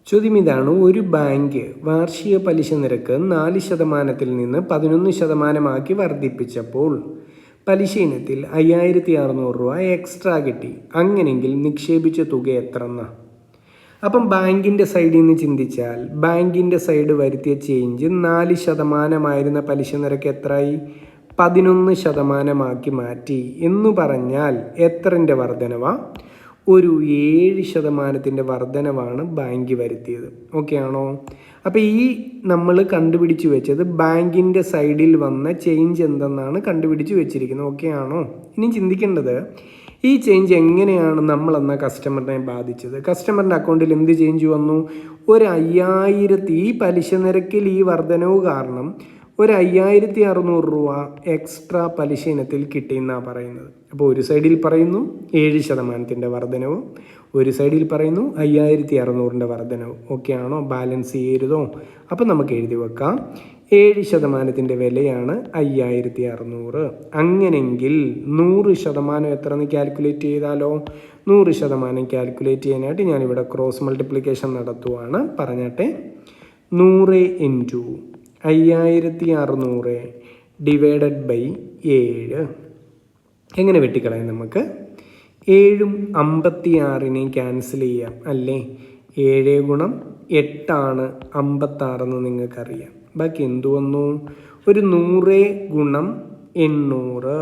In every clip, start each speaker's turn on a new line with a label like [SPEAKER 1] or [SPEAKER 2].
[SPEAKER 1] ചോദ്യം ഇതാണ്, ഒരു ബാങ്ക് വാർഷിക പലിശ നിരക്ക് 4% നിന്ന് 11% വർദ്ധിപ്പിച്ചപ്പോൾ പലിശ ഇനത്തിൽ 5600 രൂപ എക്സ്ട്രാ കിട്ടി. അങ്ങനെയെങ്കിൽ നിക്ഷേപിച്ച തുക എത്ര എന്നാ? അപ്പം ബാങ്കിൻ്റെ സൈഡിൽ നിന്ന് ചിന്തിച്ചാൽ ബാങ്കിൻ്റെ സൈഡ് വരുത്തിയ ചേഞ്ച് 4% പലിശ നിരക്ക് എത്രയായി? 11% മാറ്റി എന്ന് പറഞ്ഞാൽ എത്രൻ്റെ വർധനവാ? ഒരു 7% വർധനവാണ് ബാങ്ക് വരുത്തിയത്. ഓക്കെ ആണോ? അപ്പോൾ ഈ നമ്മൾ കണ്ടുപിടിച്ച് വെച്ചത് ബാങ്കിൻ്റെ സൈഡിൽ വന്ന ചേഞ്ച് എന്തെന്നാണ് കണ്ടുപിടിച്ച് വെച്ചിരിക്കുന്നത്. ഓക്കെ ആണോ? ഇനി ചിന്തിക്കേണ്ടത് ഈ ചേഞ്ച് എങ്ങനെയാണ് നമ്മളെന്ന കസ്റ്റമറിനെ ബാധിച്ചത്. കസ്റ്റമറിൻ്റെ അക്കൗണ്ടിൽ എന്ത് ചേഞ്ച് വന്നു? ഒരു 5000 ഈ പലിശ നിരക്കിൽ ഈ വർധനവ് കാരണം ഒരു 5600 രൂപ എക്സ്ട്രാ പലിശ ഇനത്തിൽ കിട്ടിയെന്നാണ് പറയുന്നത്. അപ്പോൾ ഒരു സൈഡിൽ പറയുന്നു 7% വർധനവ്, ഒരു സൈഡിൽ പറയുന്നു 5600 വർധനവ്. ഓക്കെ ആണോ? ബാലൻസ് ചെയ്യരുതോ? അപ്പോൾ നമുക്ക് എഴുതി വെക്കാം, 7% വിലയാണ് 5600. അങ്ങനെങ്കിൽ 100% എത്രയെന്ന് കാൽക്കുലേറ്റ് ചെയ്താലോ? 100% കാൽക്കുലേറ്റ് ചെയ്യാനായിട്ട് ഞാനിവിടെ ക്രോസ് മൾട്ടിപ്ലിക്കേഷൻ നടത്തുവാണ്. പറഞ്ഞാട്ടെ, 100 ഇൻറ്റു 5600 ഡിവൈഡഡ് ബൈ 7. എങ്ങനെ വെട്ടിക്കളയാം നമുക്ക്? 7ഉം 56നെയും ക്യാൻസൽ ചെയ്യാം അല്ലേ? 7 ഗുണം 8 56 എന്ന് നിങ്ങൾക്കറിയാം. ബാക്കി എന്തു വന്നു? ഒരു 100 ഗുണം 800,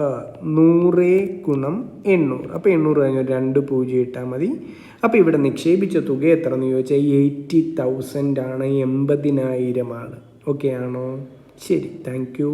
[SPEAKER 1] 100 ഗുണം 800. അപ്പോൾ 800 കഴിഞ്ഞ് 2 0 ഇട്ടാൽ മതി. അപ്പോൾ ഇവിടെ നിക്ഷേപിച്ച തുക എത്ര എന്ന് ചോദിച്ചാൽ 80,000 ആണ്, 80,000 ആണ്. ഓക്കെ ആണോ? ശരി, താങ്ക് യു.